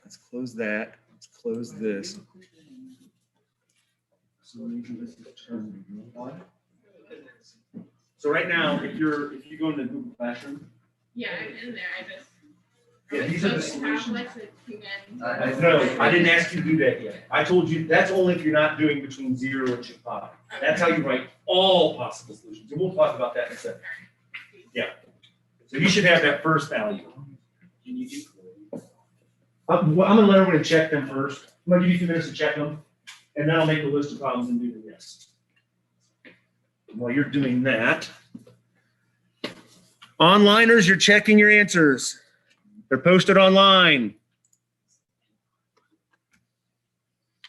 Let's close that. Let's close this. So right now, if you go into Google Classroom. Yeah, I'm in there. I just. Yeah, these are the solutions. No, I didn't ask you to do that yet. I told you that's only if you're not doing between 0 and 5. That's how you write all possible solutions. And we'll talk about that in a second. Yeah. So you should have that first value. Can you do? I'm gonna let everybody check them first. I'm gonna give you a few minutes to check them, and then I'll make a list of problems and do the rest. While you're doing that, onliners, you're checking your answers. They're posted online.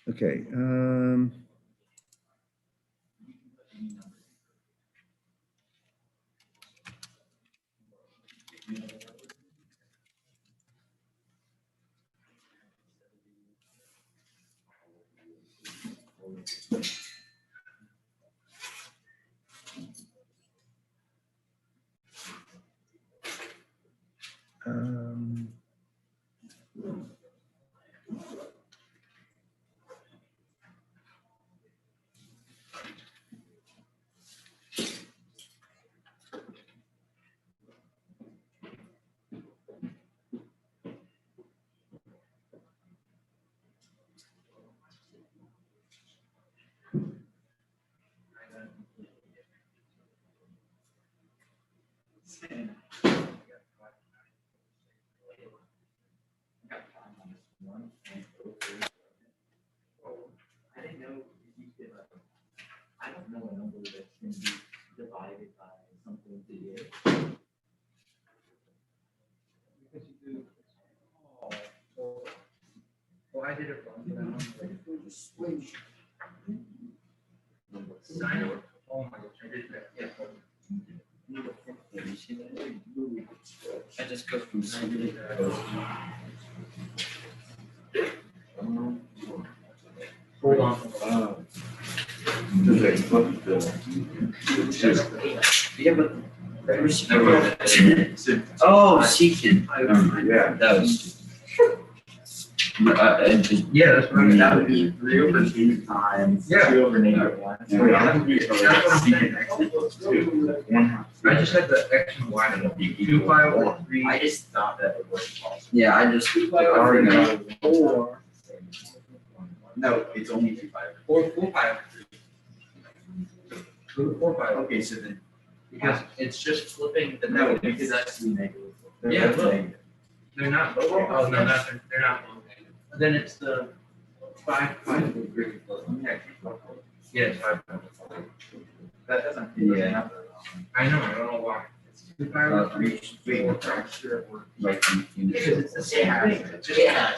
Okay. I didn't know you could, I don't know a number that can be divided by something to the other. Because you do, oh, I did it wrong. Sign it. Oh my gosh, I did that. Yeah. I just go from somebody. Hold on. Yeah, but. Oh, Seekin. Yeah. That was. Yeah, that's right. That would be 3 over 2 times 2 over -1. I just had the X and Y to be 2 pi over 3. I just thought that it was possible. Yeah, I just. 2 pi over 4. No, it's only 2 pi over 4 pi over 3. 4 pi. Okay, so then. Because it's just flipping the. No, because that's the negative. Yeah, look. They're not both. Oh, no, they're not both. Then it's the 5 pi. Yeah, it's 5 pi. That doesn't. Yeah. I know, I don't know why. It's 2 pi over 3. 4 pi. Right. Because it's the same thing. It's just. Yeah.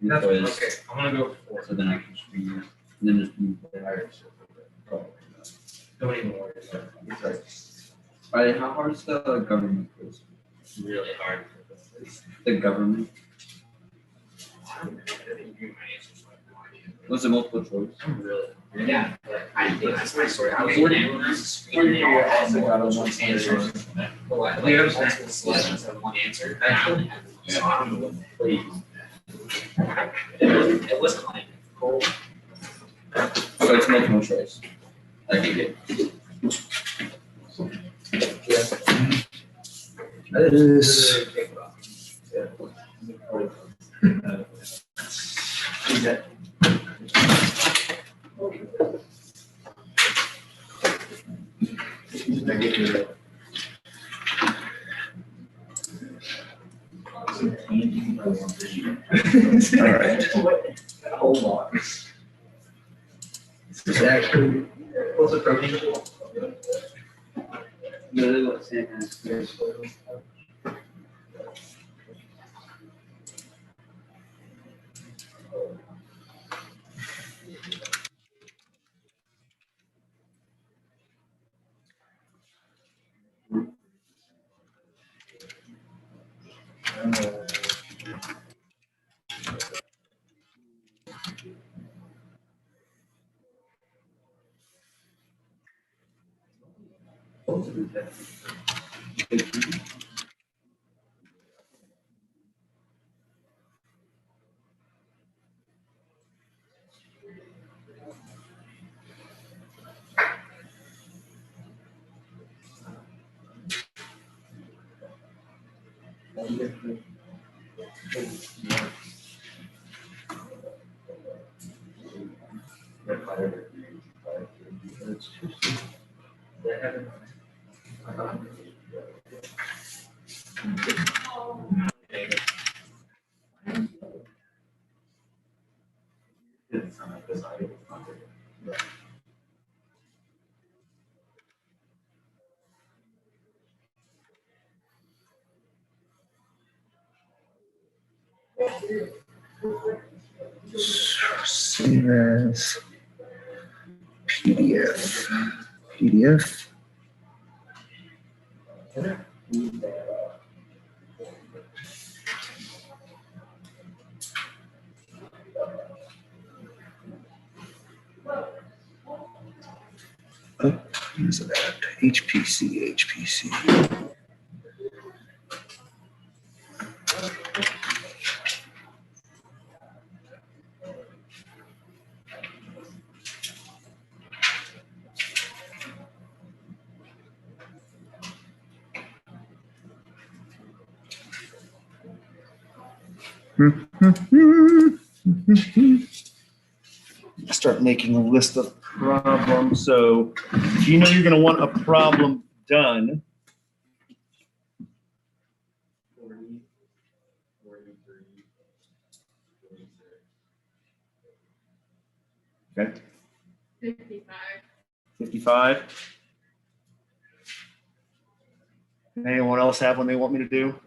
That's okay. I'm gonna go for 4. So then I can just be, and then just move the higher. Don't even worry about it. Alright, how hard is the government quiz? It's really hard. The government. Was it multiple choice? Really? Yeah. I think that's my story. I was looking at the screen. They all had multiple answers. Like, we have selections of one answer. I only had one. So I don't know what it wasn't like cold. So it's multiple choice. I think it. It is. All right. Hold on. This is actually what's a protein? Really what Sam has. Save as PDF. PDF. Oh, use that. HPC. Start making a list of problems. So if you know you're going to want a problem done, 40, 43, 46. okay, 55. 55. Anyone else have one they want me to do?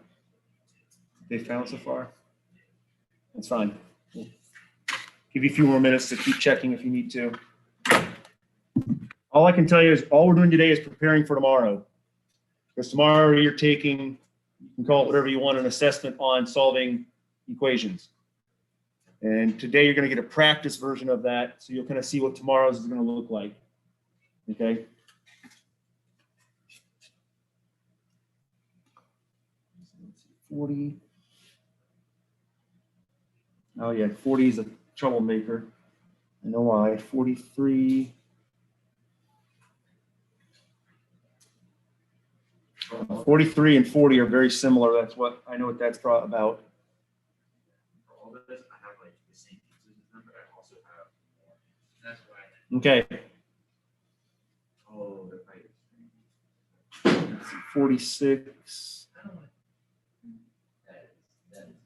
They found so far? That's fine. We'll give you a few more minutes to keep checking if you need to. All I can tell you is all we're doing today is preparing for tomorrow. Because tomorrow you're taking, you can call it whatever you want, an assessment on solving equations. And today you're going to get a practice version of that, so you'll kind of see what tomorrow's is going to look like. Okay? $40. Oh yeah, 40 is a troublemaker. I know why. 43. 43 and 40 are very similar. That's what I know what that's about. For all of this, I have like the same pieces as them, but I also have more. That's why. Okay. Oh, they're right. 46. I don't want that is.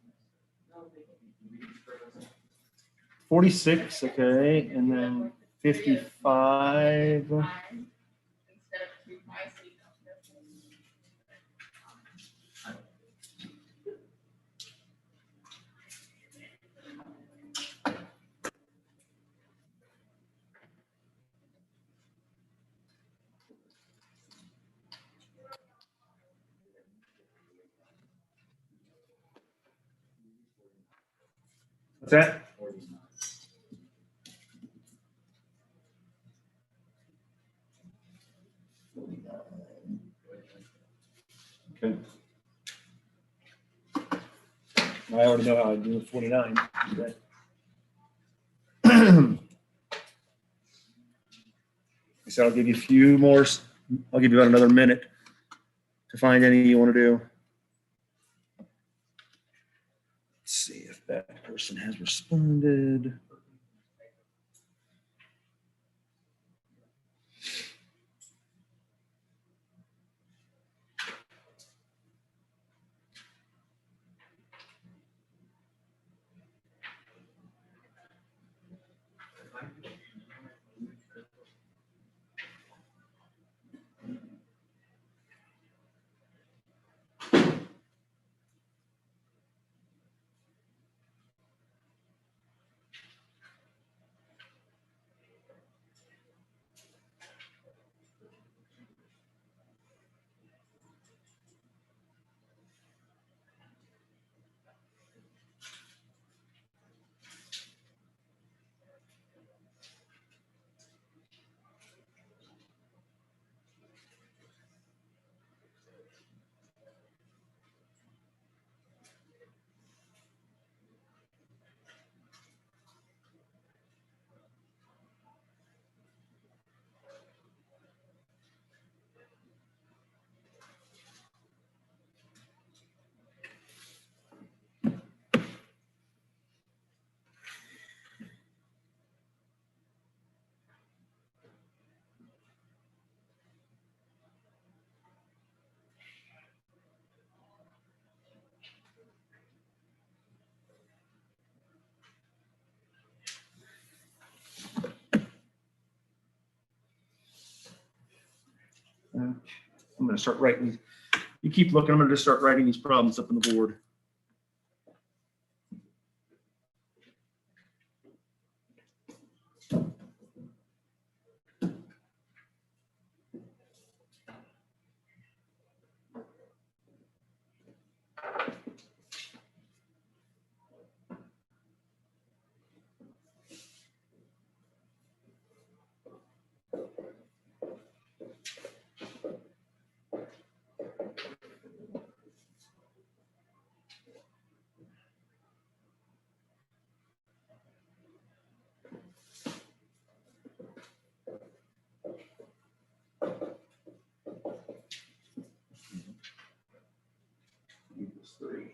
46, okay, and then 55. Instead of 2 pi, so you don't know. What's that? 49. Okay. I already know how I do 49. Okay. So I'll give you a few more. I'll give you about another minute to find any you want to do. Let's see if that person has responded. gonna start writing these. You keep looking, I'm gonna just start writing these problems up on the board. Equals 3.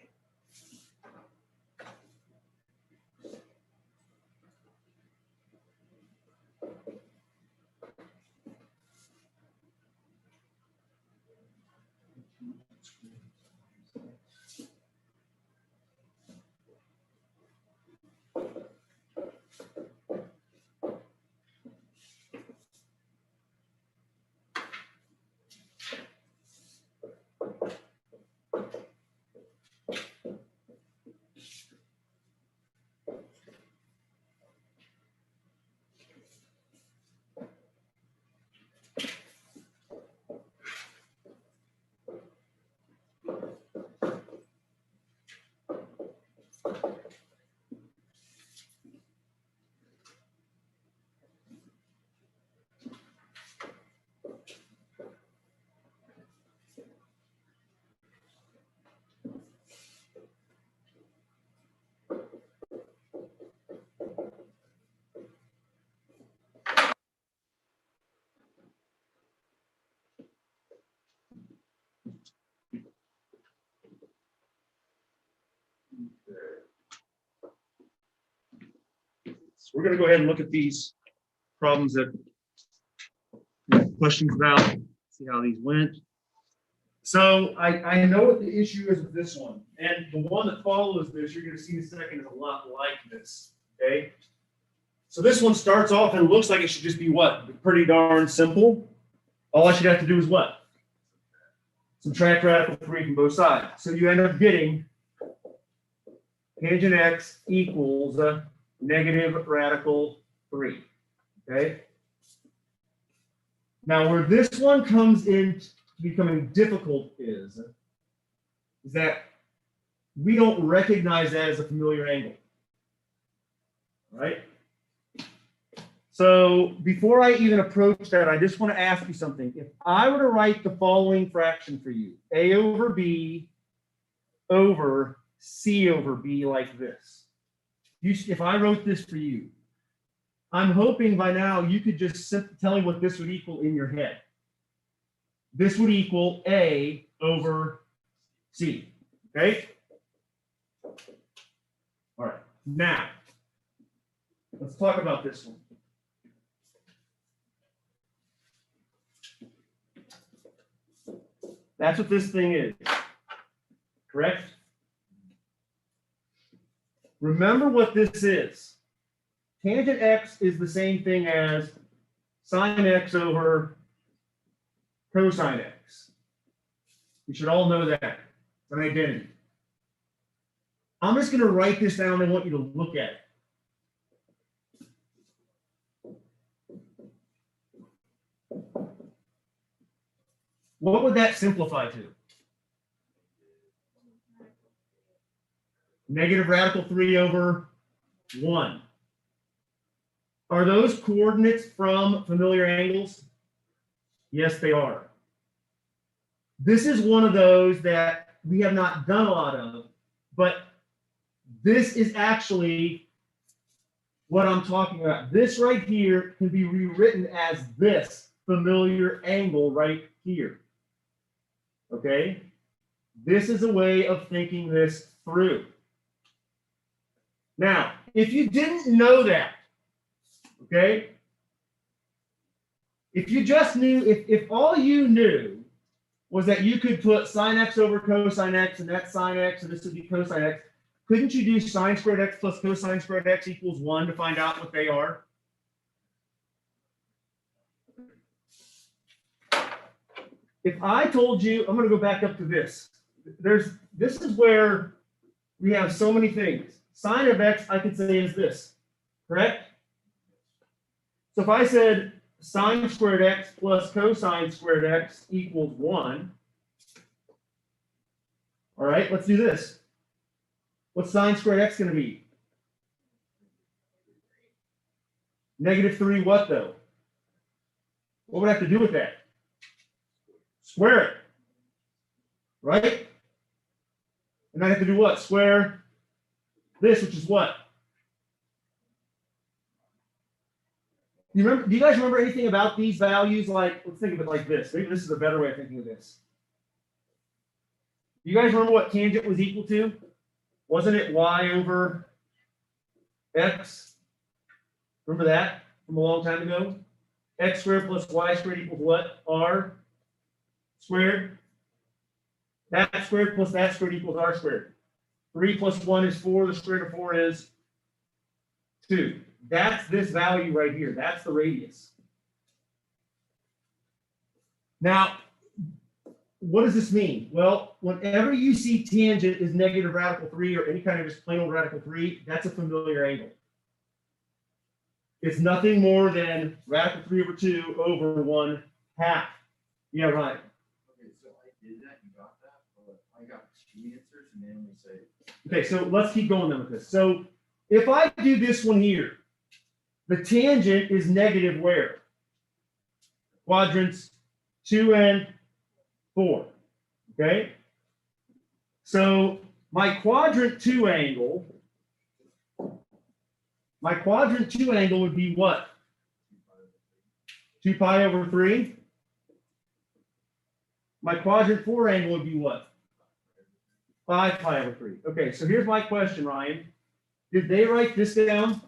So we're going to go ahead and look at these problems that we have questions about, see how these went. So I know what the issue is with this one. And the one that follows this, you're going to see in a second, is a lot like this. Okay. So this one starts off and looks like it should just be what? Pretty darn simple. All I should have to do is what? Subtract radical 3 from both sides. So you end up getting tangent x equals negative radical 3. Okay. Now where this one comes in becoming difficult is that we don't recognize that as a familiar angle. Right? So before I even approach that, I just want to ask you something. If I were to write the following fraction for you, a over b over c over b like this. If I wrote this for you, I'm hoping by now you could just tell me what this would equal in your head. This would equal a over c, okay? All right, now, let's talk about this one. That's what this thing is, correct? Remember what this is. Tangent x is the same thing as sine x over cosine x. You should all know that. It's an identity. I'm just going to write this down and I want you to look at it. What would that simplify to? Negative radical 3 over 1. Are those coordinates from familiar angles? Yes, they are. This is one of those that we have not done a lot of, but this is actually what I'm talking about. This right here can be rewritten as this familiar angle right here. Okay? This is a way of thinking this through. Now, if you didn't know that, okay? If you just knew, if all you knew was that you could put sine x over cosine x, and that's sine x, and this would be cosine x, couldn't you do sine squared x plus cosine squared x equals 1 to find out what they are? if I told you, I'm going to go back up to this. This is where we have so many things. Sine of x, I could say is this, correct? So if I said sine squared x plus cosine squared x equals 1, all right, let's do this. What's sine squared x going to be? -3 what though? What would I have to do with that? Square it, right? And I have to do what? Square this, which is what? Do you guys remember anything about these values? Like, let's think of it like this. Maybe this is a better way of thinking of this. You guys remember what tangent was equal to? Wasn't it y over x? Remember that from a long time ago? X squared plus y squared equals what? R squared. That squared plus that squared equals r squared. 3 plus 1 is 4. The square root of 4 is 2. That's this value right here. That's the radius. Now, what does this mean? Well, whenever you see tangent is negative radical 3 or any kind of just plain old radical 3, that's a familiar angle. It's nothing more than radical 3 over 2 over 1/2. Yeah, right. Okay, so I did that, you got that, but I got 2 answers and they only say. Okay, so let's keep going then with this. So if I do this one here, the tangent is negative where? Quadrants 2 and 4. Okay? So my quadrant 2 angle would be what? 2 pi over 3. My quadrant 4 angle would be what? 5 pi over 3. Okay, so here's my question, Ryan. Did they write this down?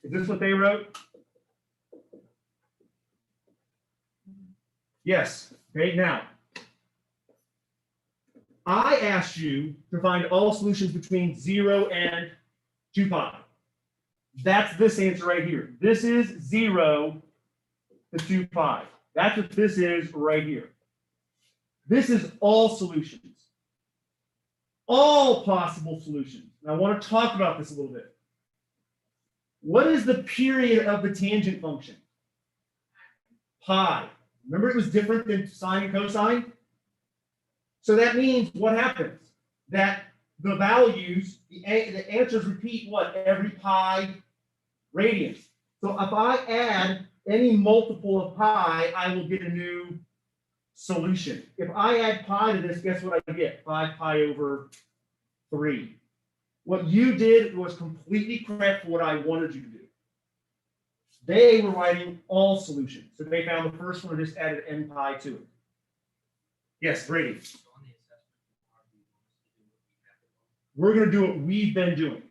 Is this what they wrote? Yes. Okay, now, I asked you to find all solutions between 0 and 2 pi. That's this answer right here. This is 0 to 2 pi. That's what this is right here. This is all solutions. All possible solutions. And I want to talk about this a little bit. What is the period of the tangent function? Pi. Remember it was different than sine and cosine? So that means what happens? That the values, the answers repeat what? Every pi radians. So if I add any multiple of pi, I will get a new solution. If I add pi to this, guess what I get? 5 pi over 3. What you did was completely correct for what I wanted you to do. They were writing all solutions. So they found the first one and just added n pi to it. Yes, Brady. We're going to do what we've been doing.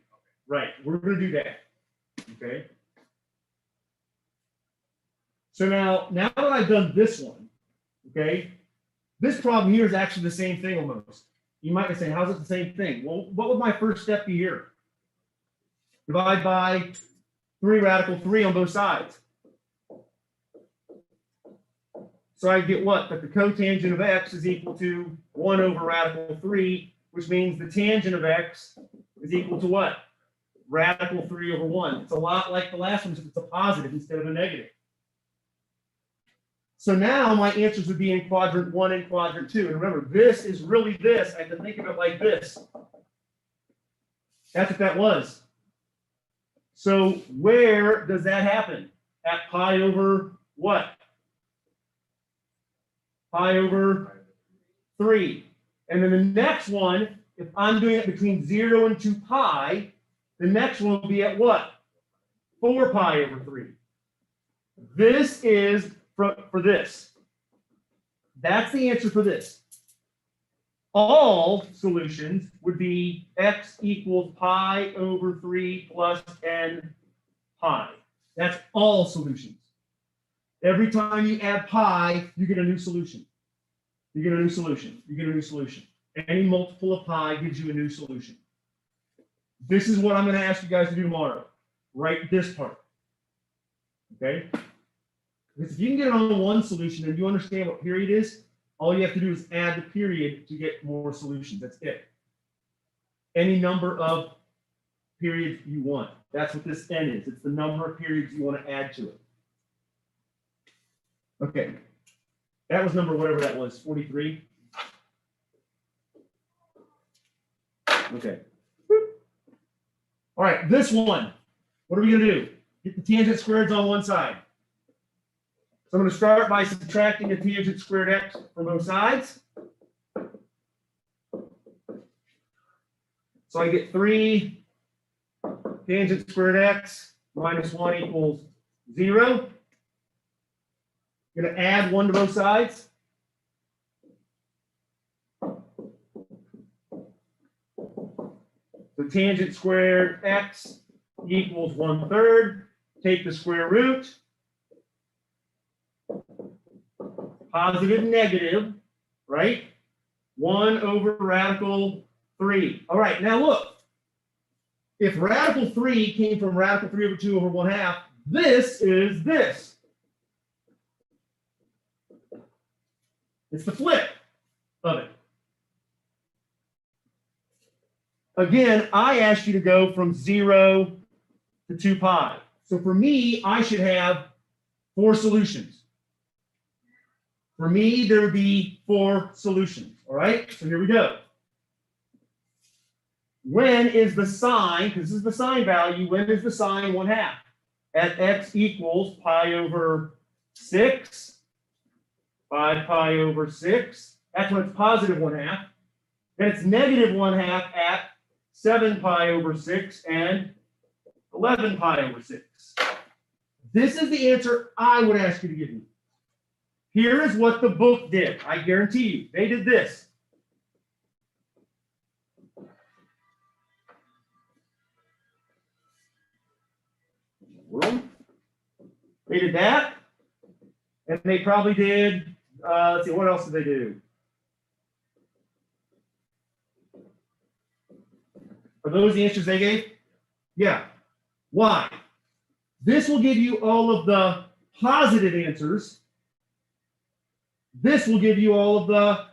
Right. We're going to do that. Okay. So now that I've done this one, okay, this problem here is actually the same thing almost. You might be saying, how's it the same thing? Well, what would my first step be here? Divide by 3 radical 3 on both sides. So I get what? That the cotangent of x is equal to 1 over radical 3, which means the tangent of x is equal to what? Radical 3 over 1. It's a lot like the last one, it's a positive instead of a negative. So now my answers would be in quadrant 1 and quadrant 2. And remember, this is really this. I have to think of it like this. That's what that was. So where does that happen? At pi over what? Pi over 3. And then the next one, if I'm doing it between 0 and 2 pi, the next one will be at what? 4 pi over 3. This is for this. That's the answer for this. All solutions would be x equals pi over 3 plus n pi. That's all solutions. Every time you add pi, you get a new solution. You get a new solution. You get a new solution. Any multiple of pi gives you a new solution. This is what I'm going to ask you guys to do tomorrow. Write this part. Okay? Because if you can get it on one solution and you understand what period is, All you have to do is add the period to get more solutions. That's it. Any number of periods you want. That's what this n is. It's the number of periods you want to add to it. Okay. That was number whatever that was, 43. Okay. All right, this one. What are we going to do? Get the tangent squareds on one side. So I'm going to start by subtracting the tangent squared x from both sides. So I get 3 tangent squared x minus 1 equals 0. I'm going to add 1 to both sides. So tangent squared x equals 1/3. Take the square root. Positive, negative, right? 1 over radical 3. All right, now look. If radical 3 came from radical 3 over 2 over 1/2, this is this. It's the flip of it. Again, I asked you to go from 0 to 2 pi. So for me, I should have 4 solutions. For me, there would be 4 solutions. All right, so here we go. When is the sign, because this is the sign value, when is the sign 1/2? At x equals pi over 6, 5 pi over 6. That's when it's positive 1/2. Then it's negative 1/2 at 7 pi over 6 and 11 pi over 6. This is the answer I would ask you to give me. Here is what the book did. I guarantee you, they did this. They did that, and they probably did, let's see, what else did they do? Are those the answers they gave? Yeah. Why? This will give you all of the positive answers. This will give you all of the,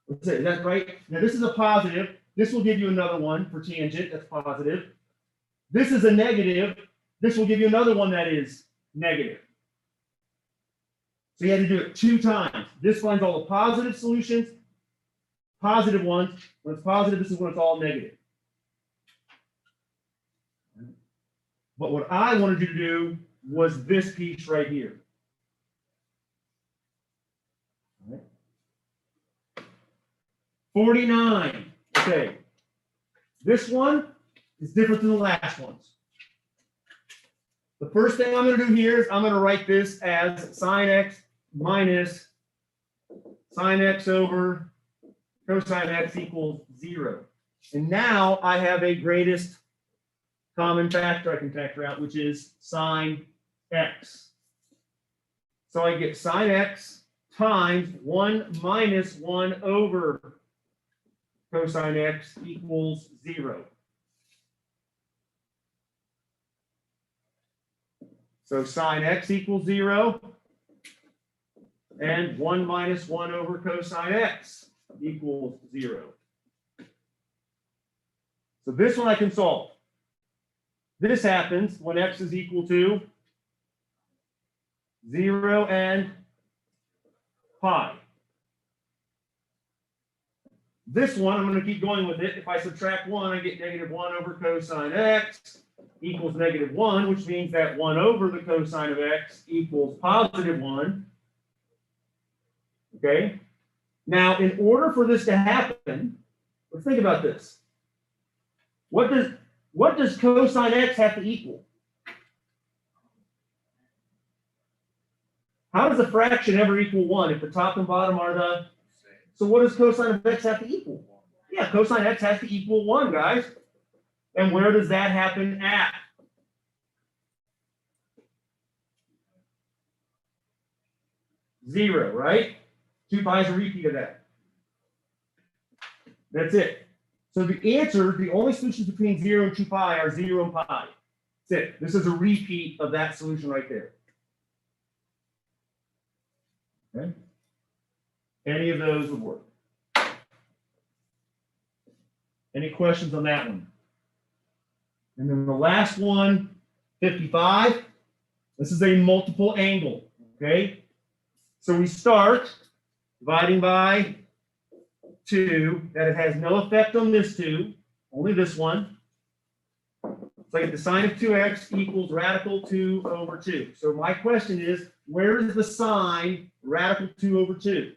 let's say, is that right? Now this is a positive. This will give you another one for tangent, that's positive. This is a negative. This will give you another one that is negative. So you had to do it 2 times. This finds all the positive solutions, positive ones. When it's positive, this is when it's all negative. But what I wanted you to do was this piece right here. All right. 49. Okay. This one is different than the last ones. The first thing I'm going to do here is I'm going to write this as sine x minus sine x over cosine x equals 0. And now I have a greatest common factor I can factor out, which is sine x. So I get sine x times 1 minus 1 over cosine x equals 0. So sine x equals 0, and 1 minus 1 over cosine x equals 0. So this one I can solve. This happens when x is equal to 0 and pi. This one, I'm going to keep going with it. If I subtract 1, I get negative 1 over cosine x equals negative 1, which means that 1 over the cosine of x equals positive 1. Okay? Now, in order for this to happen, let's think about this. What does cosine x have to equal? How does a fraction ever equal 1 if the top and bottom are the... So what does cosine of x have to equal? Yeah, cosine x has to equal 1, guys. And where does that happen at? Zero, right? 2 pi is a repeat of that. That's it. So the answer, the only solutions between 0 and 2 pi are 0 and pi. That's it. This is a repeat of that solution right there. Okay. Any of those would work. Any questions on that one? And then the last one, 55. This is a multiple angle, okay? So we start dividing by 2, that it has no effect on this 2, only this one. So I get the sine of 2x equals radical 2 over 2. So my question is, where is the sine radical 2 over 2?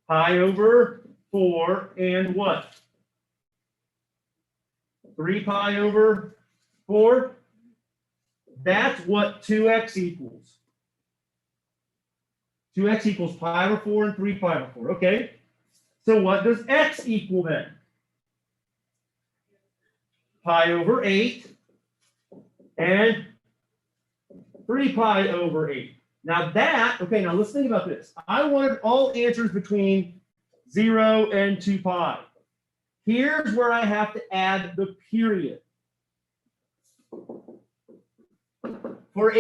Pi over 4 and what? 3 pi over 4? That's what 2x equals. 2x equals pi over 4 and 3 pi over 4. Okay. So what does x equal then? Pi over 8 and 3 pi over 8. Now that, okay, now let's think about this. I wanted all answers between 0 and 2 pi. Here's where I have to add the period. For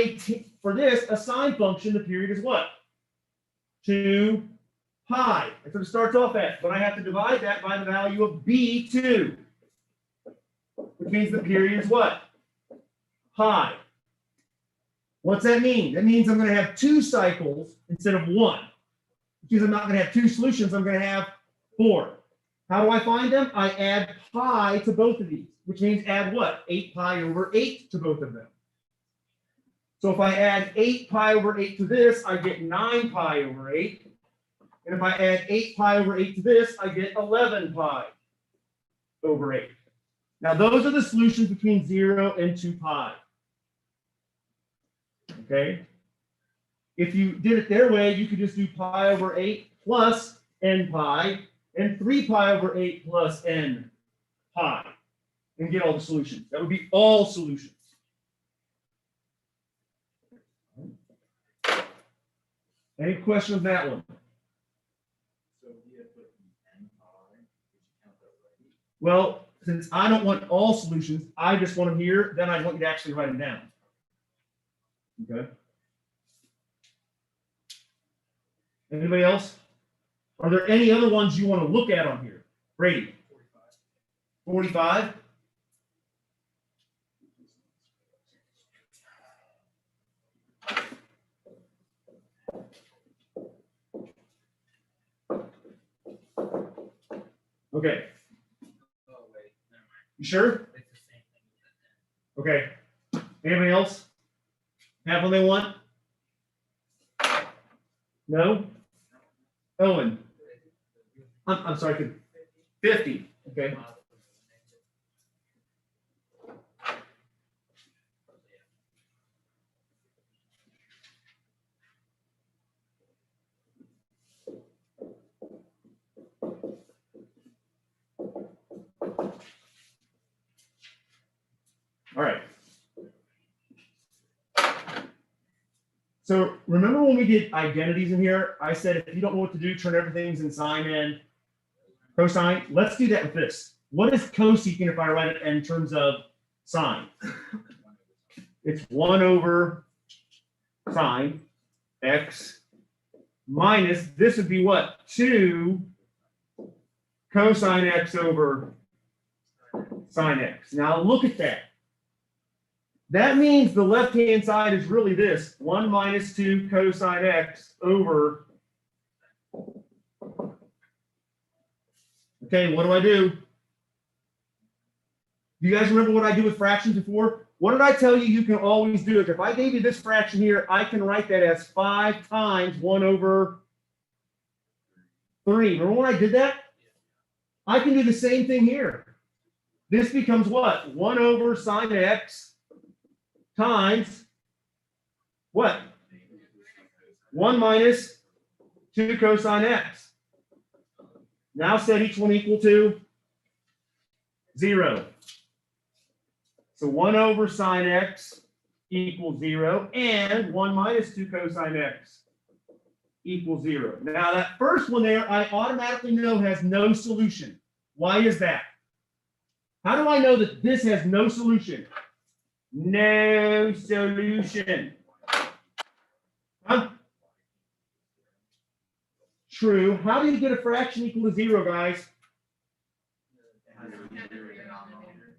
this, a sine function, the period is what? 2 pi. That's what it starts off at. But I have to divide that by the value of b2, which means the period is what? Pi. What's that mean? That means I'm going to have 2 cycles instead of 1. Which means I'm not going to have 2 solutions. I'm going to have 4. How do I find them? I add pi to both of these, which means add what? 8 pi over 8 to both of them. So if I add 8 pi over 8 to this, I get 9 pi over 8. And if I add 8 pi over 8 to this, I get 11 pi over 8. Now those are the solutions between 0 and 2 pi. Okay? If you did it their way, you could just do pi over 8 plus n pi and 3 pi over 8 plus n pi and get all the solutions. That would be all solutions. Any questions on that one? Well, since I don't want all solutions, I just want them here, then I want you to actually write them down. Okay. Anybody else? Are there any other ones you want to look at on here? Brady? 45? Okay. You sure? Okay. Anybody else have what they want? No? Owen? I'm sorry, 50. Okay. All right. So remember when we did identities in here, I said if you don't know what to do, turn everything's in sine and cosine. Let's do that with this. What is cosecant if I write it in terms of sine? It's 1 over sine x minus, this would be what? 2 cosine x over sine x. Now look at that. That means the left-hand side is really this, 1 minus 2 cosine x over. Okay, what do? Do you guys remember what I did with fractions before? What did I tell you you can always do? If I gave you this fraction here, I can write that as 5 times 1 over 3. Remember when I did that? I can do the same thing here. This becomes what? 1 over sine x times what? 1 minus 2 cosine x. Now set each one equal to 0. So 1 over sine x equals 0, and 1 minus 2 cosine x equals 0. Now that first one there, I automatically know has no solution. Why is that? How do I know that this has no solution? No solution. Huh? true. How do you get a fraction equal to 0, guys?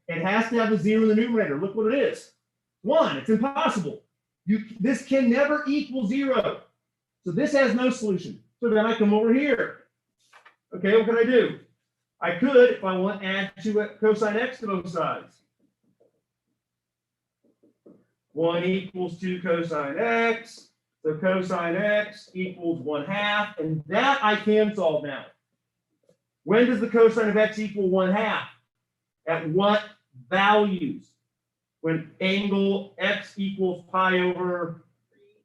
It has to have a 0 in the numerator. Look what it is. 1. It's impossible. This can never equal 0. So this has no solution. So then I come over here. Okay, what can I do? I could, if I want, add 2 cosine x to both sides. 1 equals 2 cosine x. So cosine x equals 1/2. And that I can solve now. When does the cosine of x equal 1/2? At what values? When angle x equals pi over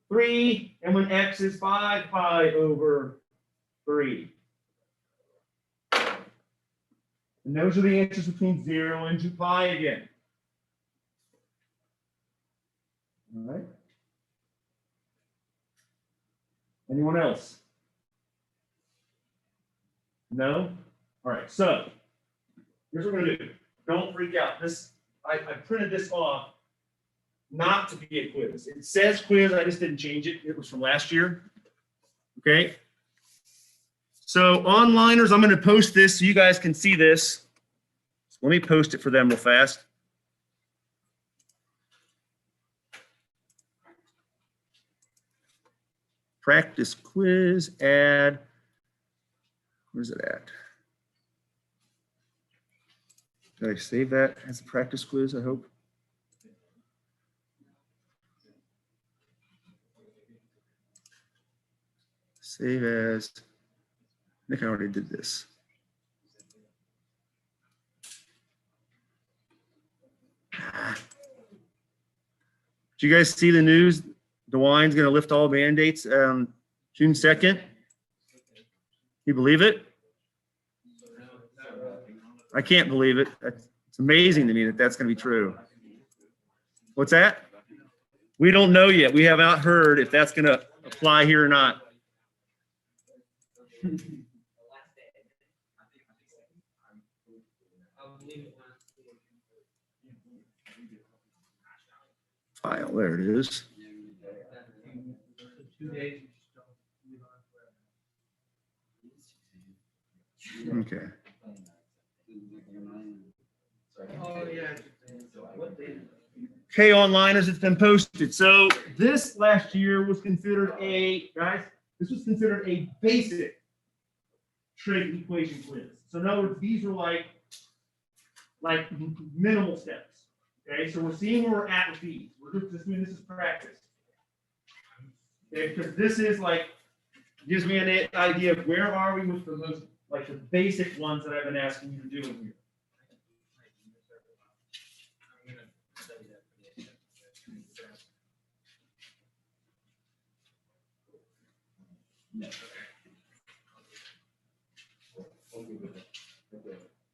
3, and when x is 5 pi over 3. And those are the answers between 0 and 2 pi again. All right. Anyone else? No? All right, so here's what we're gonna do. Don't freak out. I printed this off not to be a quiz. It says quiz, I just didn't change it. It was from last year. Okay. So onliners, I'm going to post this so you guys can see this. So let me post it for them real fast. Practice quiz, add. Where's it at? Did I save that as a practice quiz, I hope? Save as. I think I already did this. Did you guys see the news? DeWine's going to lift all mandates June 2nd. You believe it? I can't believe it. It's amazing to me that that's going to be true. What's that? We don't know yet. We have not heard if that's going to apply here or not. File, there it is. Okay. Okay, onliners, it's been posted. So this last year was considered this was considered a basic trig equation quiz. So in other words, these are like minimal steps. Okay, so we're seeing where we're at with these. We're just doing this as practice. Okay, because this is gives me an idea of where are we with the most the basic ones that I've been asking you to do in here.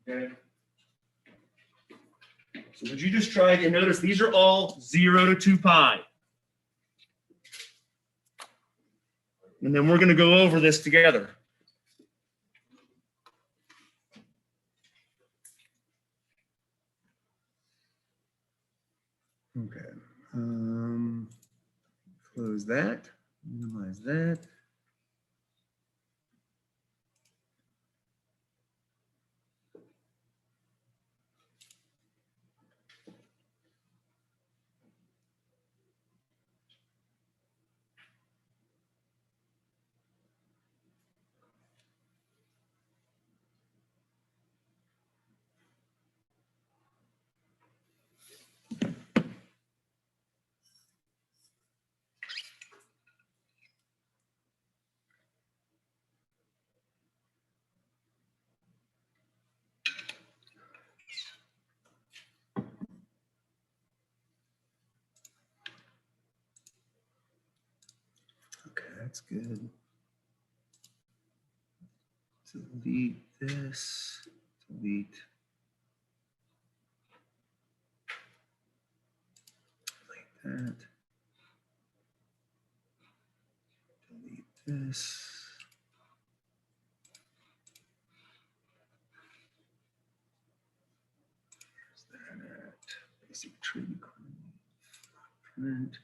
Okay. So would you just try and notice these are all 0 to 2 pi. And then we're going to go over this together. Okay. Close that. Minimize that. That's good. Delete this. Delete. Like that. Delete this. Where's that at? Basic trig. Print.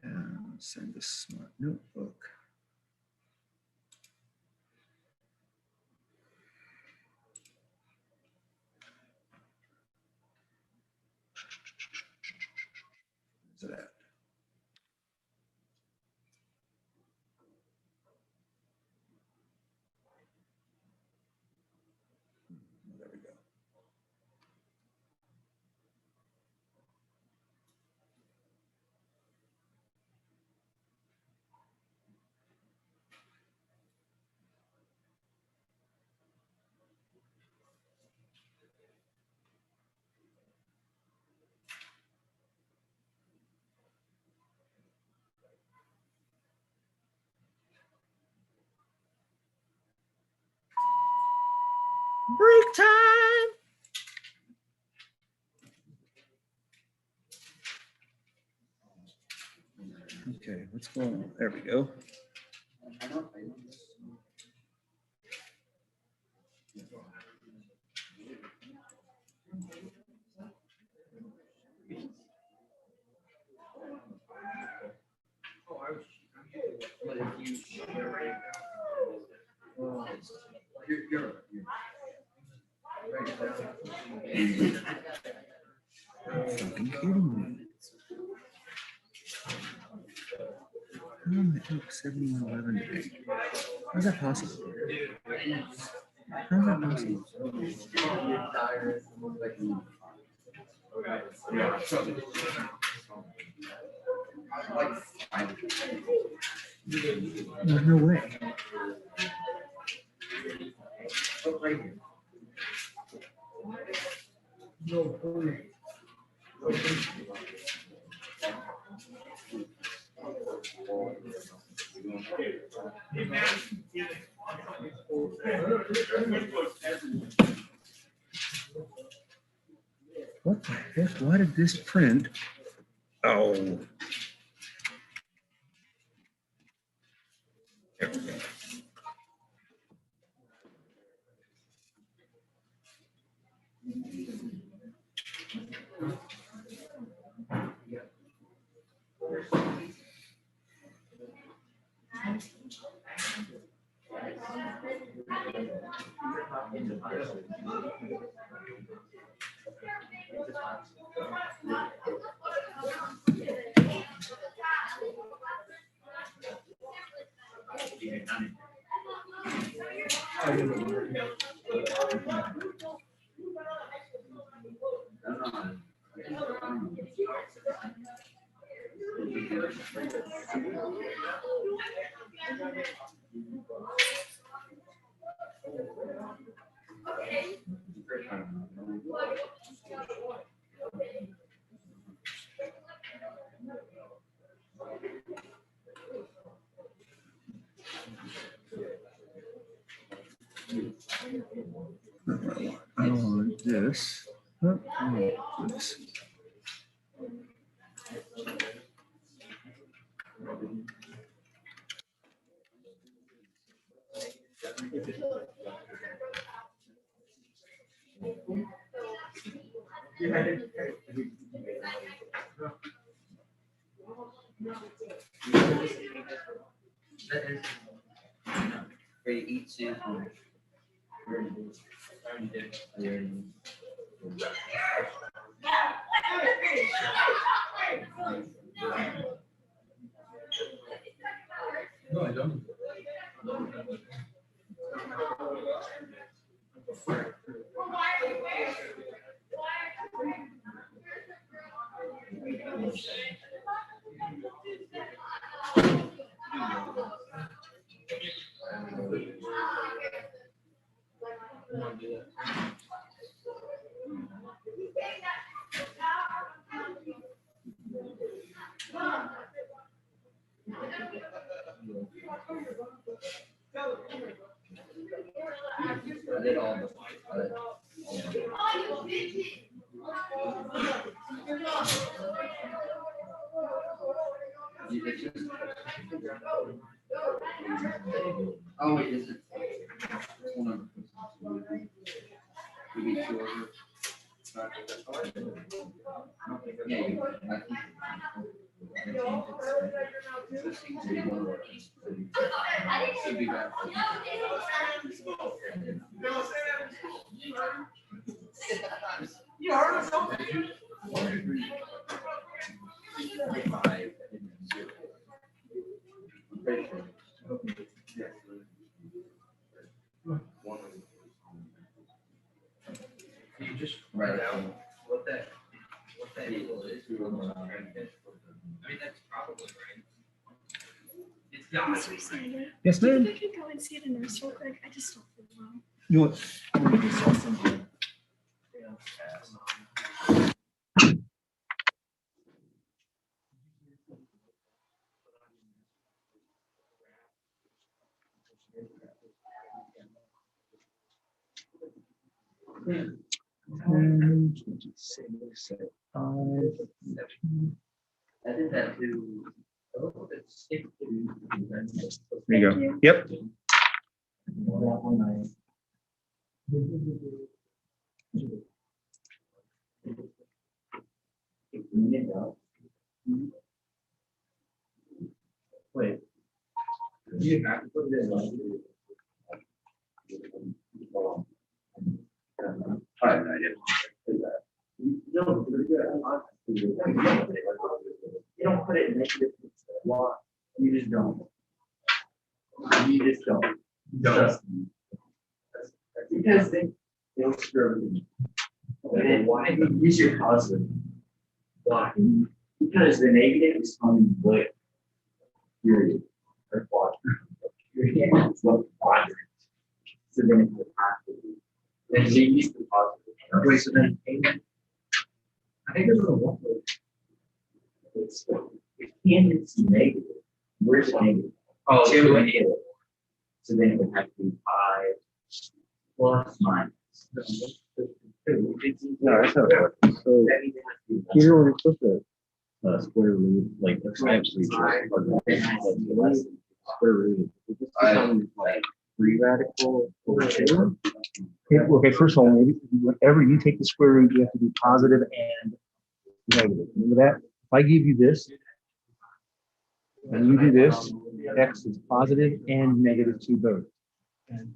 And Send a smart notebook. Where's it at? There we go. Break time. Okay, what's going on? There we go. Fucking kidding me. How am I up 7111 today? How's that possible? How's that possible? There's no way. What the heck? Why did this print? Oh. There we go. I want this. Oh, I want this. Ready to eat soon. No, I don't. I did all the. Oh, wait, is it? One of them. We need two over. Yeah, I think. You heard of something? You just write out what that equal is. I mean, that's probably right. It's got to be right. Yes, Do you ma'am. think I could go and see the nurse real quick? I just don't feel well. You want? And 26, 5. I did that too. There you go. Yep. Wait. You have to put it in. I have no idea. No, you don't put it in negative. Why? You just don't. You just don't. Just. Because they'll screw everything. And then why do you use your positive? Why? Because the negative is coming with period or quadrant. Yeah, it's what quadrant. So then it would have to be. Then you use the positive. Wait, so then I think there's a one. It's if it's negative. Where's the negative? Oh, two negative. So then it would have to be 5 plus minus. No, that's not right. So here when it's with the square root, like I actually square root. It just becomes like 3 radical over 2. Okay, first of all, whenever you take the square root, you have to do positive and negative. Remember that? If I give you this, and you do this, x is positive and negative 2 both.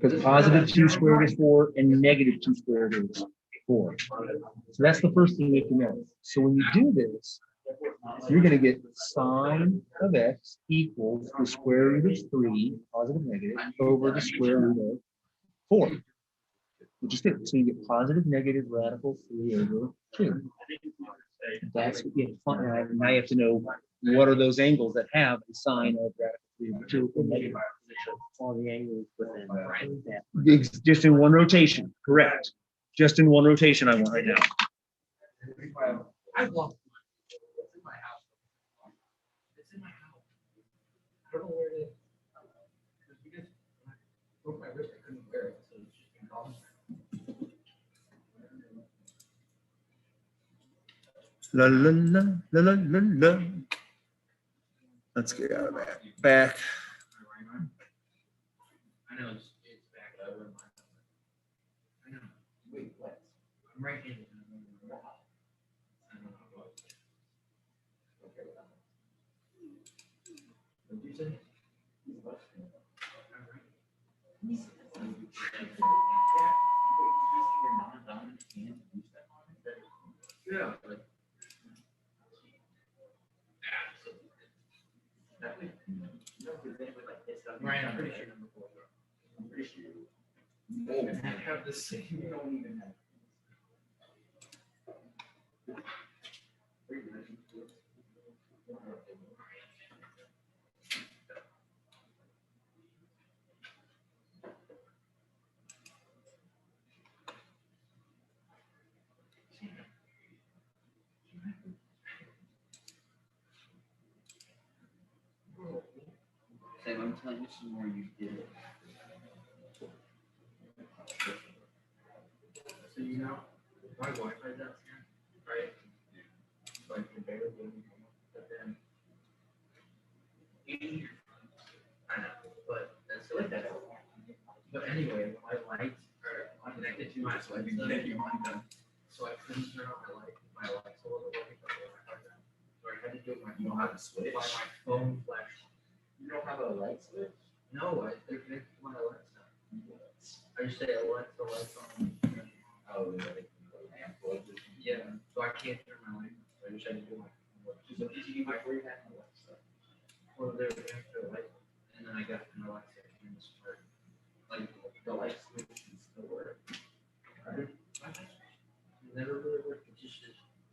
Because positive 2 squared is 4 and negative 2 squared is 4. So that's the first thing you have to know. So when you do this, you're going to get sine of x equals the square root of 3, positive negative, over the square root of 4. Which is it. So you get positive negative radical 3 over 2. That's what you have to find. Now you have to know what are those angles that have the sine of radical 3 over 2 or negative. All the angles within that. Just in one rotation, correct. Just in one rotation I want right now. I love it's in my house. It's in my house. I don't know where it is. Because when I broke my wrist, I couldn't wear it, so it's just been gone. La la la la la la la. Let's get out of that. Back. I know it's back up. I know. Wait, what? I'm right handed. I don't know what. Okay. What did you say? Yeah. Right, I'm pretty sure. I'm pretty sure. You don't have the same. You don't even have. Sam, I'm telling you some more you did it. So you know, my Wi-Fi does here, right? So I can barely get it, but then. I know, but that's like that. But anyway, my lights are connected to my so I can get you one done. So I couldn't turn on my light. My lights were working, but the Wi-Fi done. So I had to do it. You don't have a switch. By my phone flash. You don't have a light switch? No, they're connected to my Alexa. I just say Alexa, lights on. Oh, really? Yeah, so I can't turn my light on. So I just had to do my. So did you before you had Alexa? Well, they're connected to the light, and then I got an Alexa in the smart. Like The light switch can still work. Right? it never really worked. It just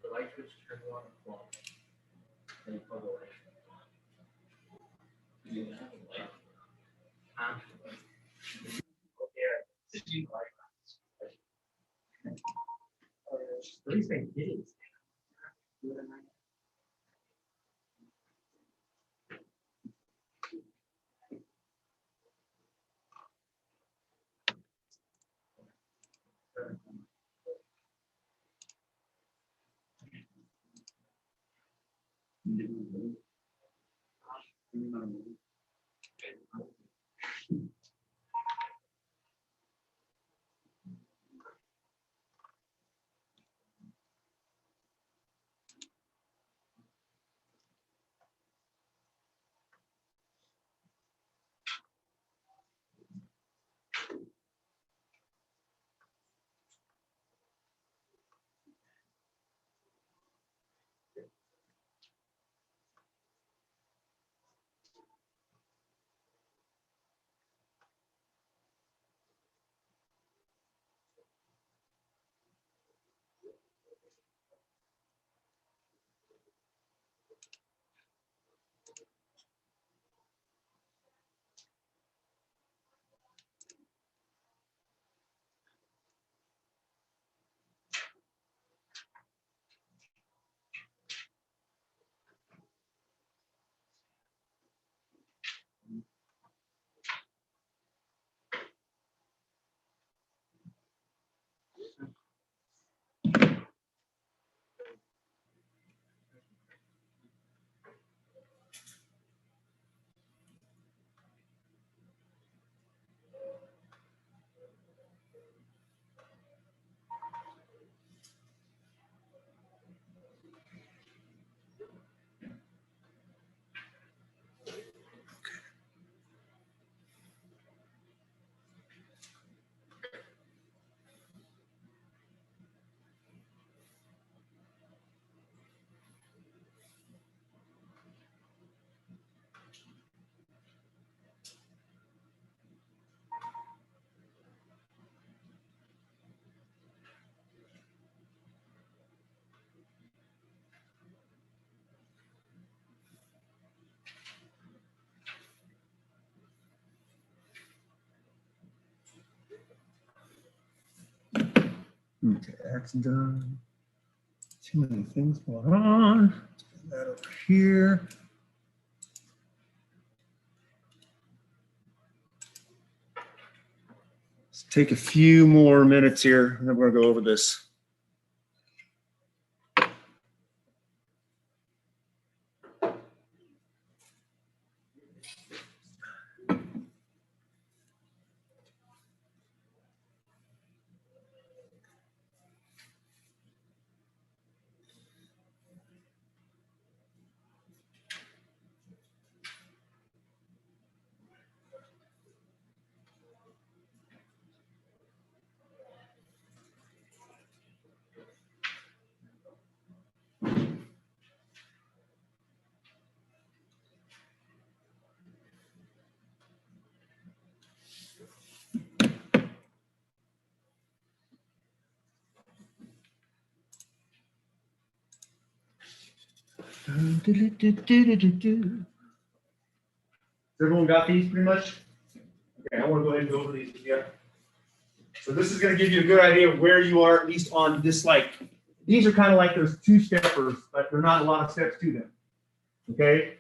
the light switch turned on and off. Then you plug the light. You didn't have a light. Huh? Did you like? At least they did. Okay, that's done. Too many things going on. Put that over here. Let's take a few more minutes here, and then we're going to go over this. Everyone got these pretty much? Okay, I want to go ahead and go over these. Yeah. So this is going to give you a good idea of where you are, at least on this, like, these are kind of like those two-steppers, but they're not a lot of steps to them. Okay?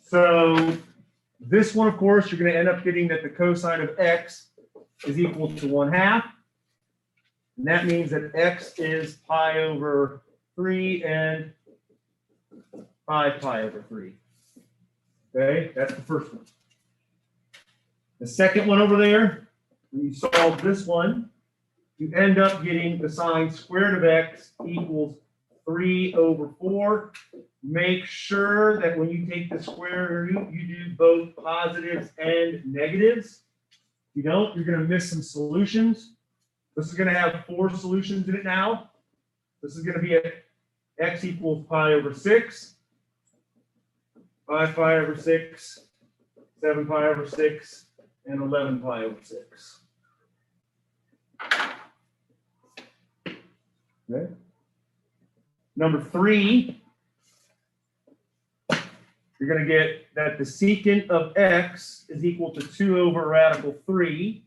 So this one, of course, you're going to end up getting that the cosine of x is equal to 1/2. And that means that x is pi over 3 and 5 pi over 3. Okay, that's the first one. The second one over there, when you solve this one, you end up getting the sine squared of x equals 3/4. Make sure that when you take the square root, you do both positives and negatives. If you don't, you're going to miss some solutions. This is going to have 4 solutions in it now. This is going to be at x equals pi over 6, 5 pi over 6, 7 pi over 6, and 11 pi over 6. Okay. Number 3, you're going to get that the secant of x is equal to 2 over radical 3.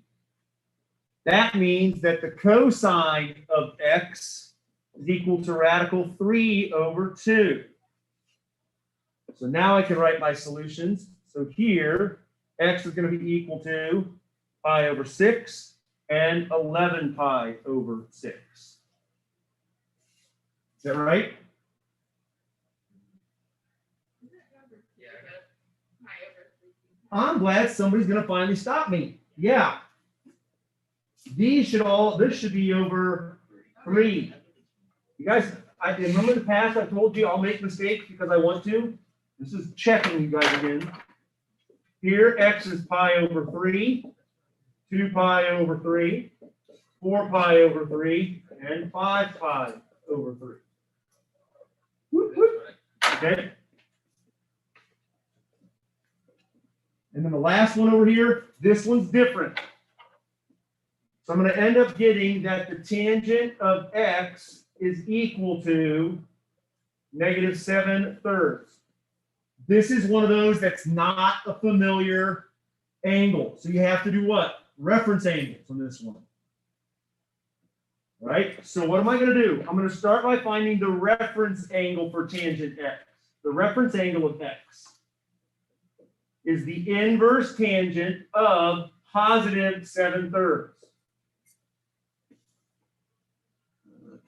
That means that the cosine of x is equal to radical 3 over 2. So now I can write my solutions. So here, x is going to be equal to pi over 6 and 11 pi over 6. Is that right? I'm glad somebody's going to finally stop me. Yeah. This should be over 3. You guys, I remember in the past I told you I'll make mistakes because I want to. This is checking you guys again. Here, x is pi over 3, 2 pi over 3, 4 pi over 3, and 5 pi over 3. Whoop, whoop. Okay. And then the last one over here, this one's different. So I'm going to end up getting that the tangent of x is equal to -7/3. This is one of those that's not a familiar angle. So you have to do what? Reference angles on this one. Right? So what am I going to do? I'm going to start by finding the reference angle for tangent x. The reference angle of x is the inverse tangent of +7/3.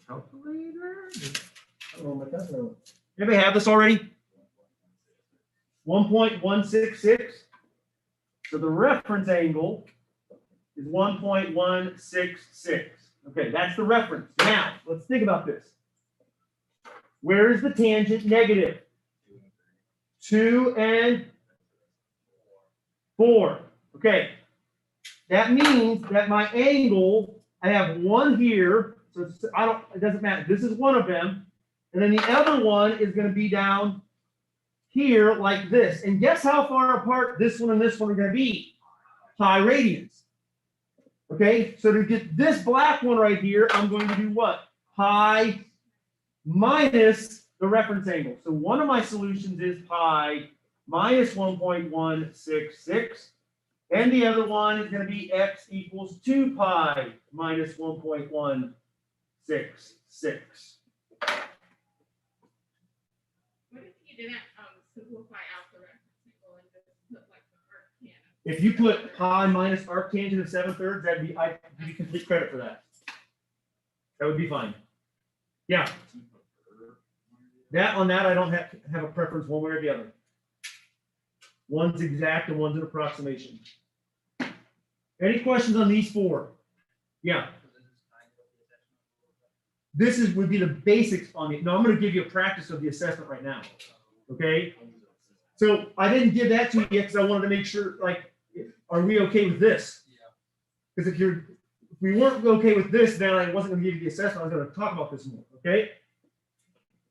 Calculator? Anybody have this already? 1.166. So the reference angle is 1.166. Okay, that's the reference. Now, let's think about this. Where is the tangent negative? 2 and 4. Okay, that means that my angle, I have one here, so it doesn't matter. This is one of them, and then the other one is going to be down here like this. And guess how far apart this one and this one are going to be? Pi radians. Okay, so to get this black one right here, I'm going to do what? Pi minus the reference angle. So one of my solutions is pi minus 1.166. And the other one is going to be x equals 2 pi minus 1.166. What if you didn't simplify out the reference angle and just put like the arctangent? If you put pi minus arctangent of 7/3, I'd give you complete credit for that. That would be fine. Yeah. On that, I don't have a preference one way or the other. One's exact and one's an approximation. Any questions on these 4? Yeah. This would be the basics on it. No, I'm going to give you a practice of the assessment right now. Okay. So I didn't give that to you yet because I wanted to make sure, like, are we okay with this? Because if we weren't okay with this, then I wasn't going to give you the assessment. I was going to talk about this more. Okay.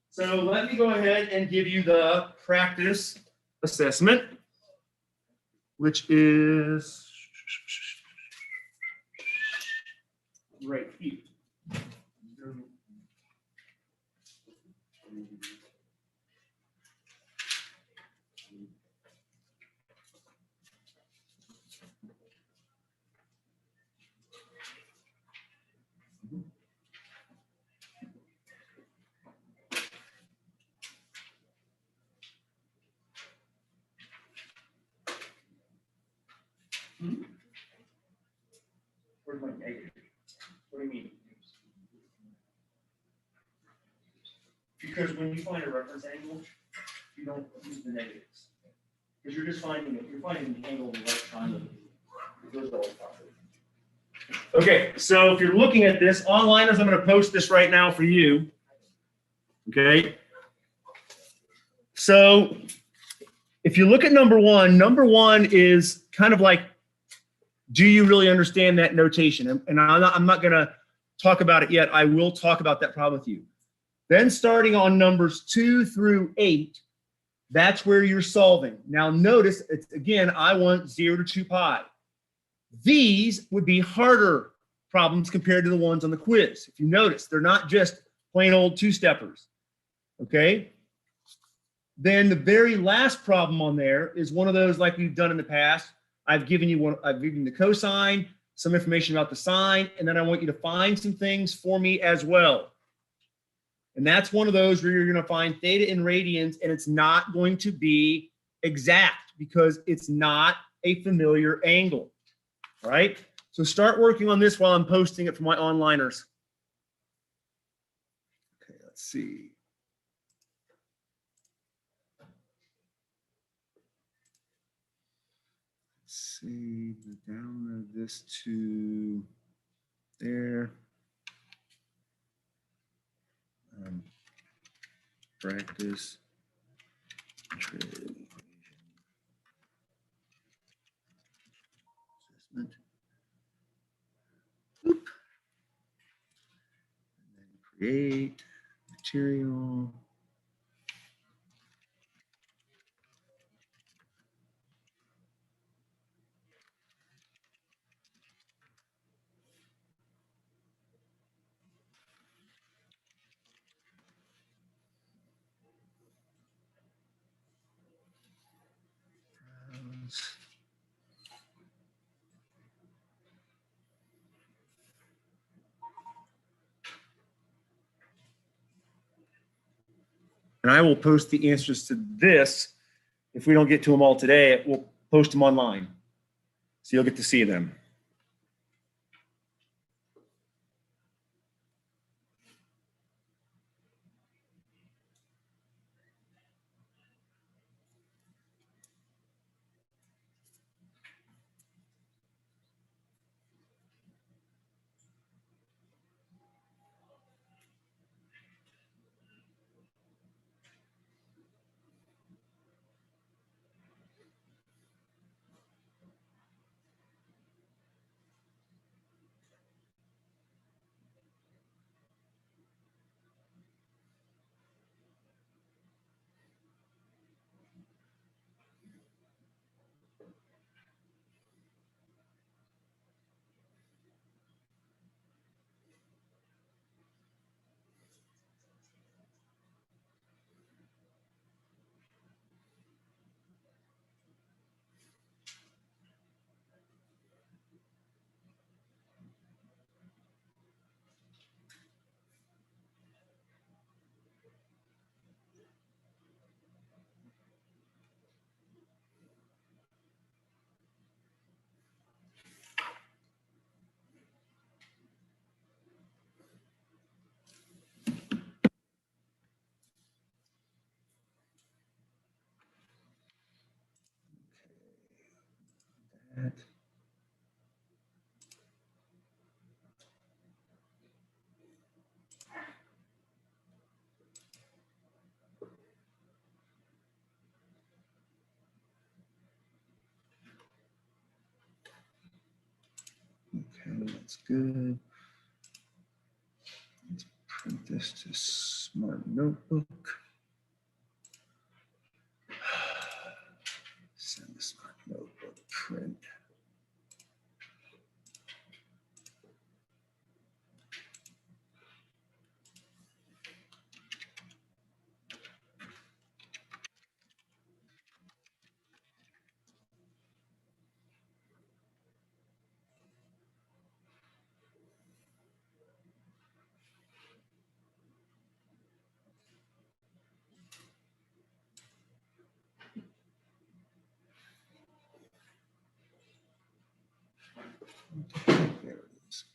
So let me go ahead and give you the practice assessment, which is right here. Where's my negative? What do you mean? Because when you find a reference angle, you don't use the negatives. Because you're just finding it. You're finding the angle of the right triangle. Those are always positive. Okay, so if you're looking at this, onliners, I'm going to post this right now for you. Okay. So if you look at number one is kind of like, do you really understand that notation? And I'm not going to talk about it yet. I will talk about that problem with you. Then starting on numbers 2 through 8, that's where you're solving. Now notice, it's again, I want 0 to 2 pi. These would be harder problems compared to the ones on the quiz. If you notice, they're not just plain old two-steppers. Okay? Then the very last problem on there is one of those like we've done in the past. I've given you the cosine, some information about the sine, and then I want you to find some things for me as well. And that's one of those where you're going to find theta in radians, and it's not going to be exact because it's not a familiar angle. All right? So start working on this while I'm posting it for my onliners. Okay, let's see. Let's see, download this to there. Practice trig assessment. Oop. And then create material. And I will post the answers to this. If we don't get to them all today, we'll post them online. So you'll get to see them. That. Okay, that's good. Let's print this to Smart Notebook. Send the Smart Notebook print. There it is.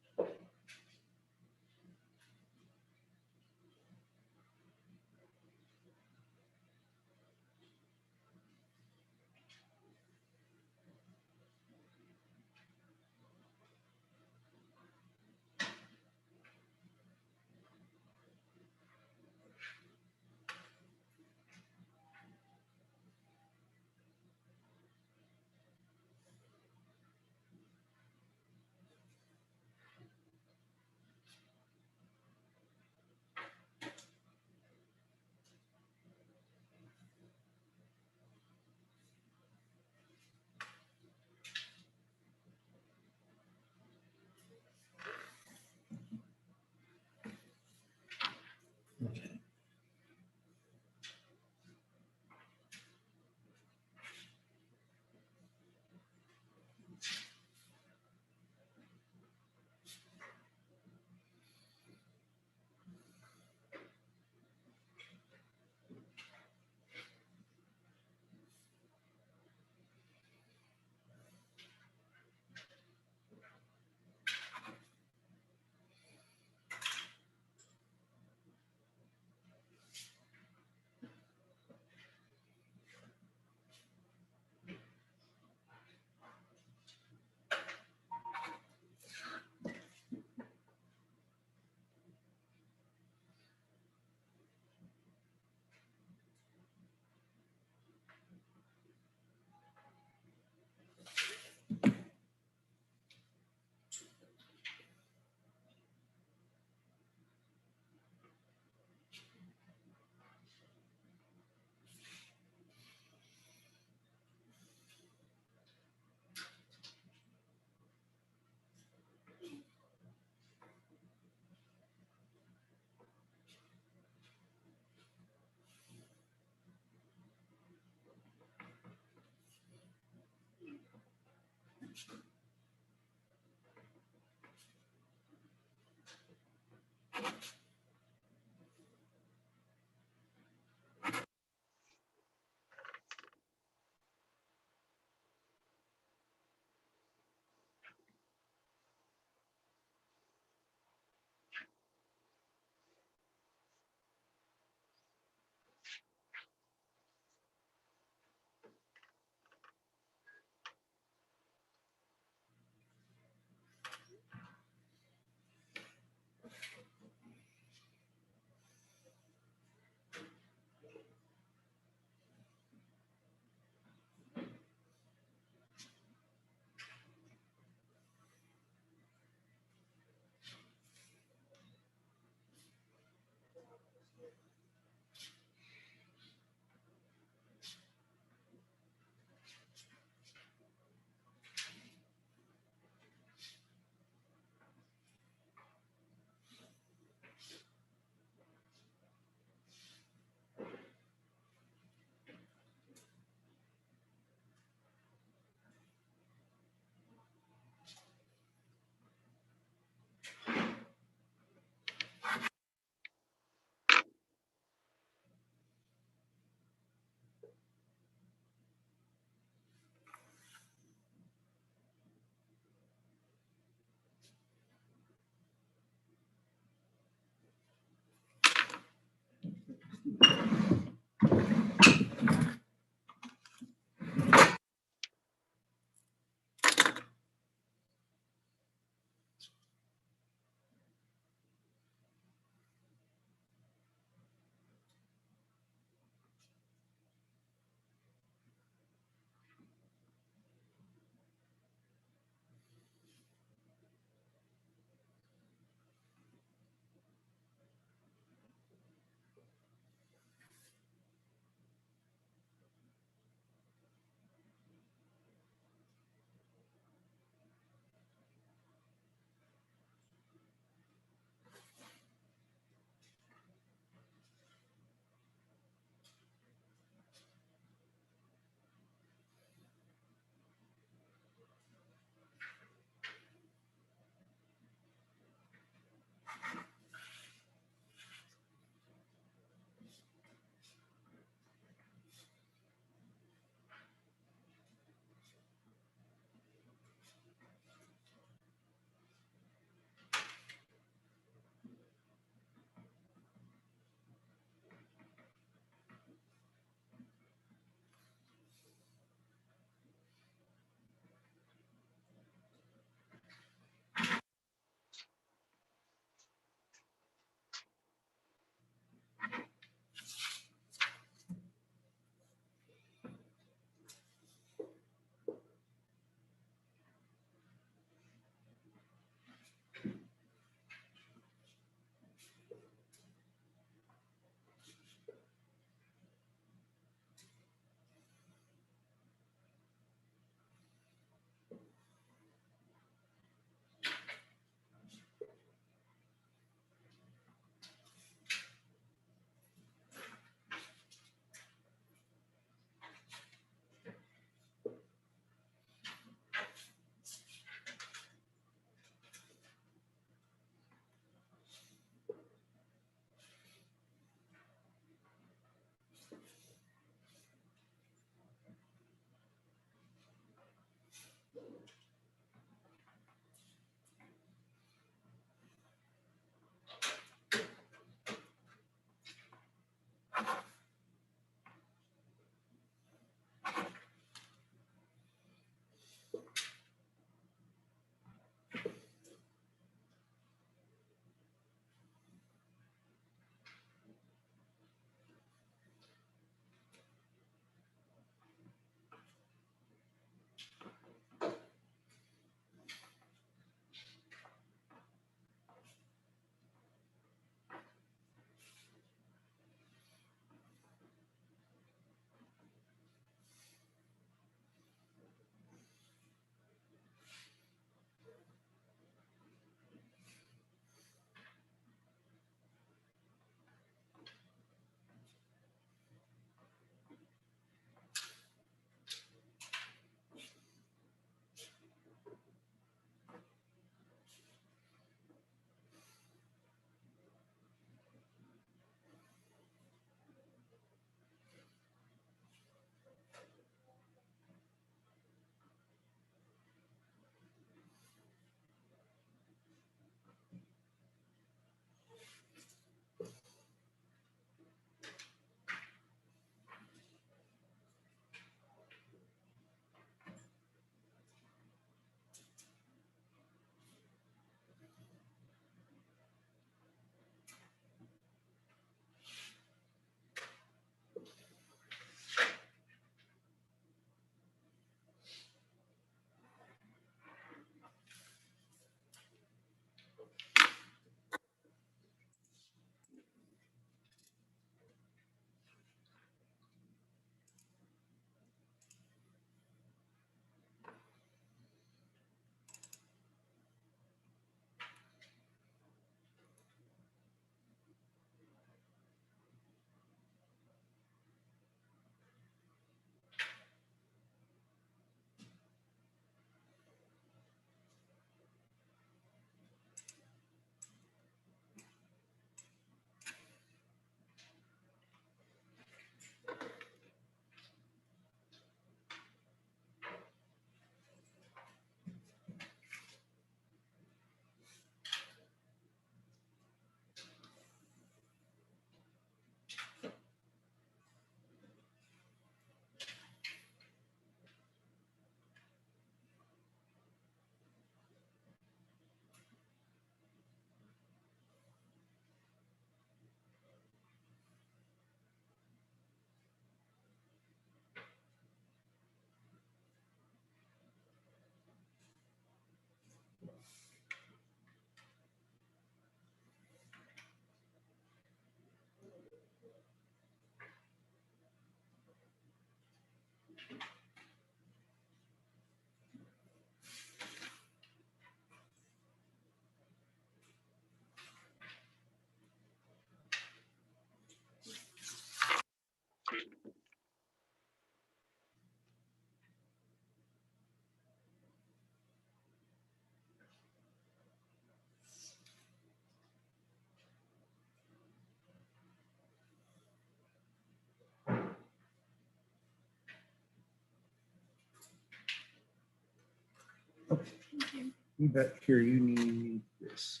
You bet here you need this.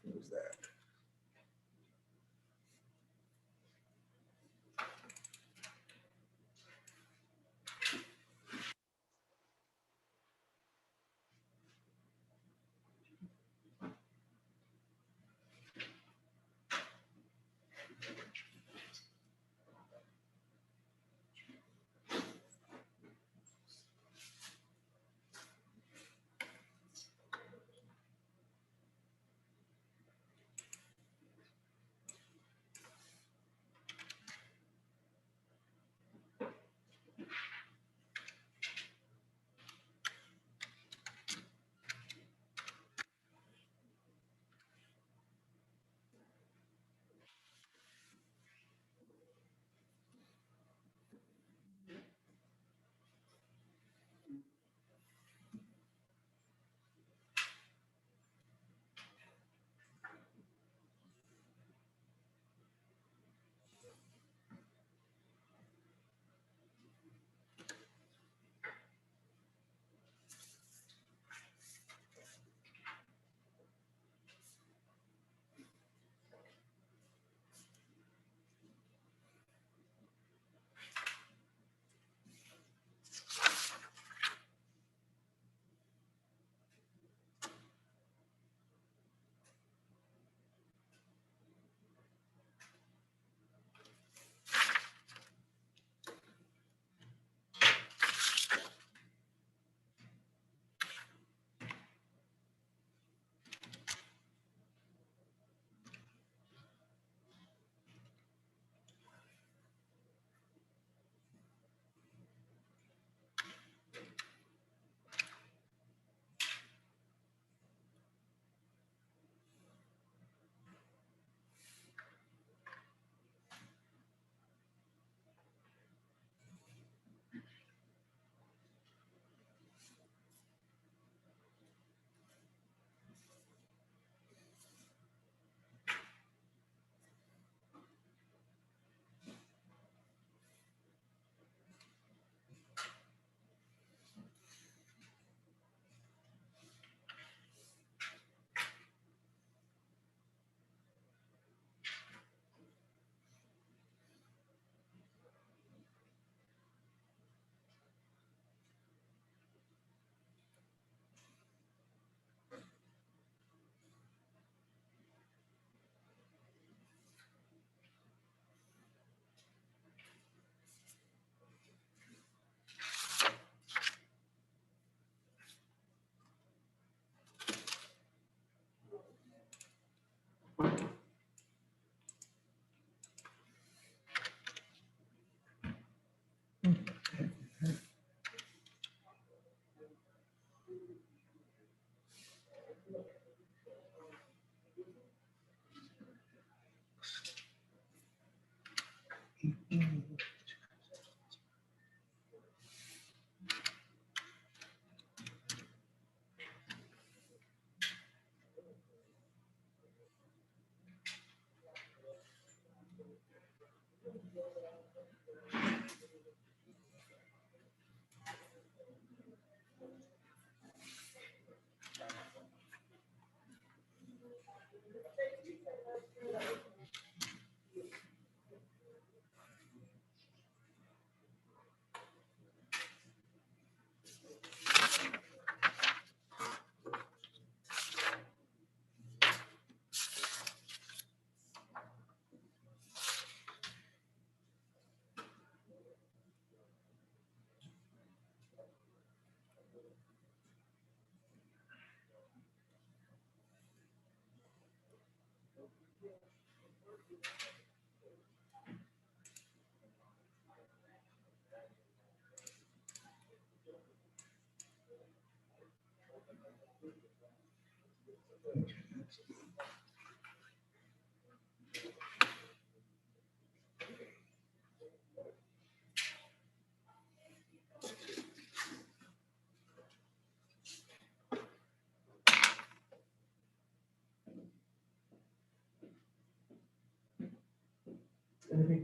What was that?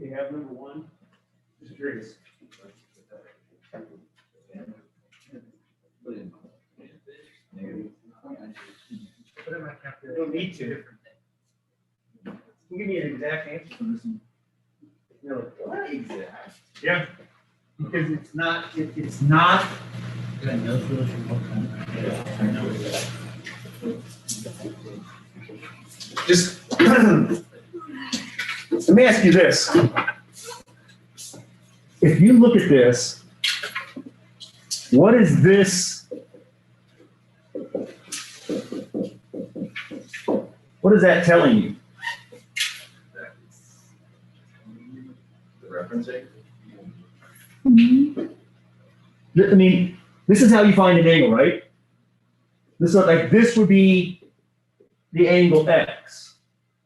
think they have number one? Just curious. Put in my calculator. You don't need to. Can you give me an exact answer for this one? No. What exact? Yeah. Because it's not, it's not. Just, let me ask you this. If you look at this, what is this? What is that telling you? The referencing? I mean, this is how you find an angle, right? This would be the angle x.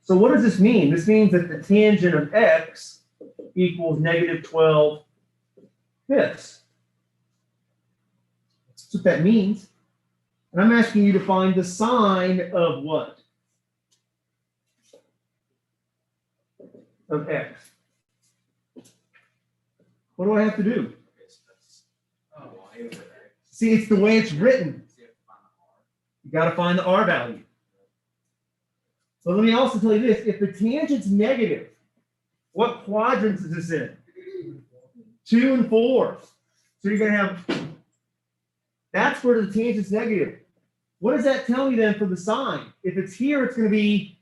So what does this mean? This means that the tangent of x equals negative 12 fifths. That's what that means. And I'm asking you to find the sine of what? Of x. What do I have to do? Oh, y over x. See, it's the way it's written. You got to find the r value. So let me also tell you this. If the tangent's negative, what quadrants is this in? 2 and 4. So you're going to have, that's where the tangent's negative. What does that tell me then for the sine? If it's here, it's going to be,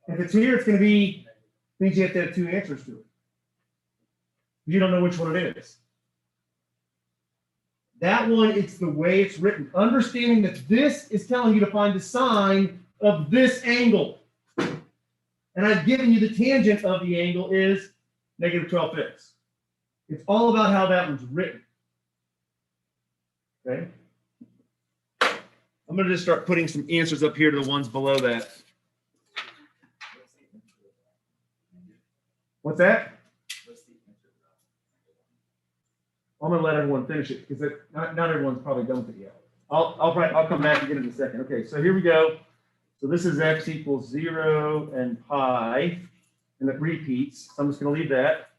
if it's here, it's going to be, means you have to have two answers to it. You don't know which one it is. That one, it's the way it's written. Understanding that this is telling you to find the sine of this angle. And I've given you the tangent of the angle is negative 12 fifths. It's all about how that one's written. Okay? I'm going to just start putting some answers up here to the ones below that. What's that? I'm going to let everyone finish it because not everyone's probably done with it yet. I'll come back again in a second. Okay, so here we go. So this is x equals 0 and pi, and it repeats. So I'm just going to leave that.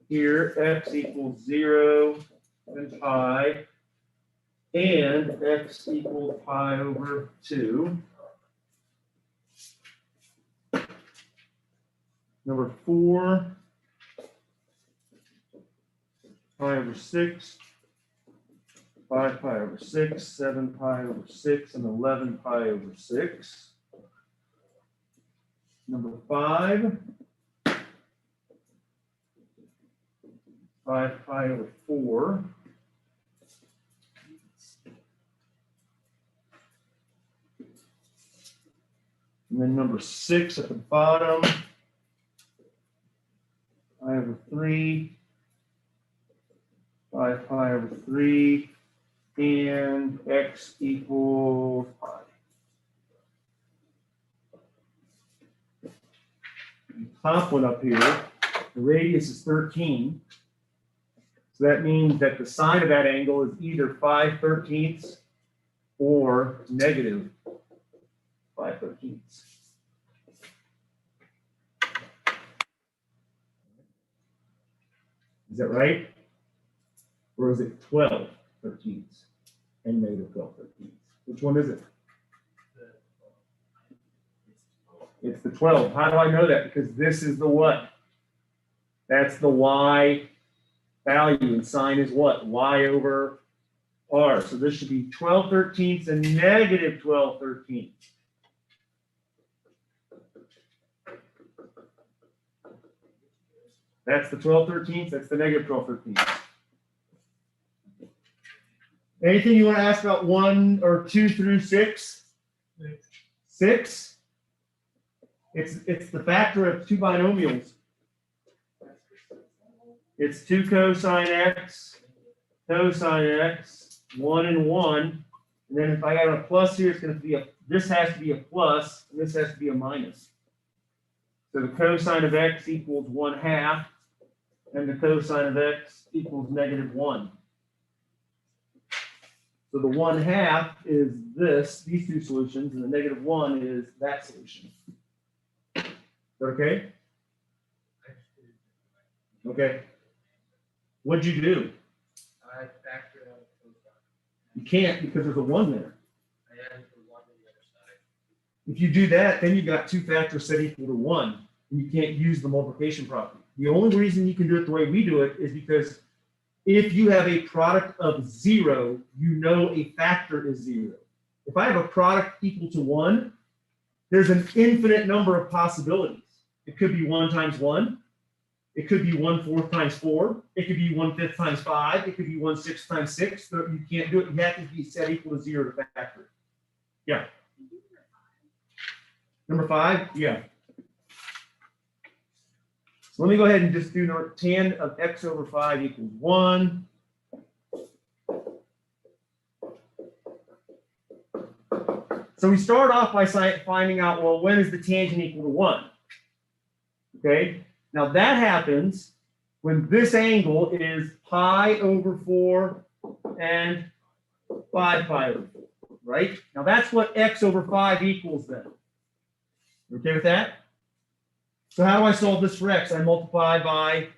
Here, x equals 0 and pi, and x equals pi over 2. Number 4, pi over 6, 5 pi over 6, 7 pi over 6, and 11 pi over 6. Number 5, 5 pi over 4. And then number 6 at the bottom, pi over 3, 5 pi over 3, and x equals pi. The top one up here, the radius is 13. So that means that the sine of that angle is either 5/13 or negative 5/13. Is that right? Or is it 12/13 and negative 12/13? Which one is it? It's the 12. How do I know that? Because this is the what? That's the y value, and sine is what? Y over r. So this should be 12/13 and negative 12/13. That's the 12/13. That's the negative 12/13. Anything you want to ask about 1 or 2 through 6? 6? It's the factor of two binomials. It's 2 cosine x, 1 and 1. And then if I got a plus here, it's going to be this has to be a plus, and this has to be a minus. So the cosine of x equals 1/2, and the cosine of x equals negative 1. So the 1/2 is these two solutions, and the negative 1 is that solution. Is that okay? Okay. What'd you do? I factored out the code. You can't because there's a 1 there. I added the one to the other side. If you do that, then you've got 2 factors set equal to 1, and you can't use the multiplication property. The only reason you can do it the way we do it is because if you have a product of 0, you know a factor is 0. If I have a product equal to 1, there's an infinite number of possibilities. It could be 1 times 1. It could be 1/4 times 4. It could be 1/5 times 5. It could be 1/6 times 6. So you can't do it. You have to be set equal to 0 to factor. Yeah. Number 5? Yeah. So let me go ahead and just do tan of x over 5 equals 1. So we start off by finding out, well, when is the tangent equal to 1? Okay, now that happens when this angle is pi over 4 and 5 pi over 4, right? Now that's what x over 5 equals then. You okay with that? So how do I solve this for x? I multiply by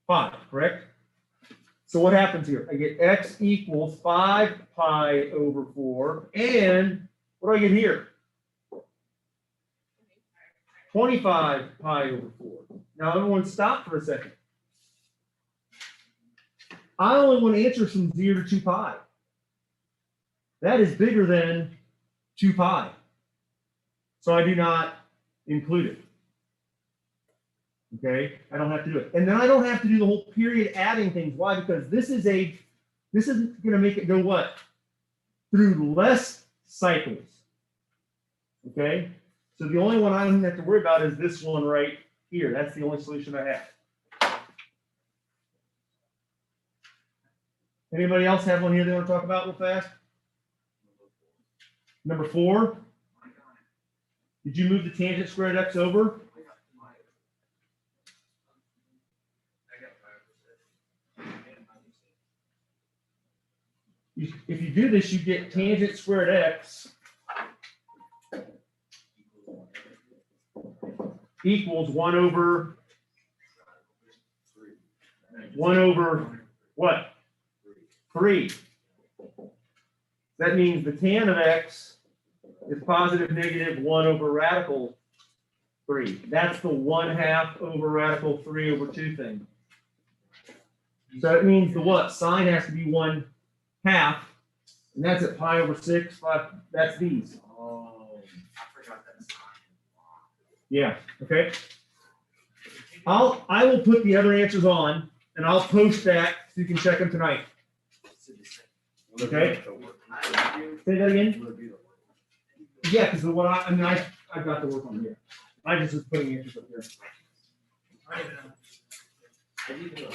5, correct? So what happens here? I get x equals 5 pi over 4, and what do I get here? 25 pi over 4. Now everyone stop for a second. I only want answers from 0 to 2 pi. That is bigger than 2 pi. So I do not include it. Okay, I don't have to do it. And then I don't have to do the whole period adding things. Why? Because this is going to make it go what? Through less cycles. Okay, so the only one I don't have to worry about is this one right here. That's the only solution I have. Anybody else have one here they want to talk about real fast? Number 4. Did you move the tangent squared x over? If you do this, you get tangent squared x equals 1 over what? 3. That means the tan of x is positive negative 1 over radical 3. That's the 1/2 over radical 3 over 2 thing. So it means the what? Sine has to be 1/2, and that's at pi over 6. 5, that's these. Oh, I forgot that sign. Yeah. Okay. I will put the other answers on, and I'll post that so you can check them tonight. Okay. Say that again. Yeah, because I've got the work on here. I just was putting answers up here. I didn't know.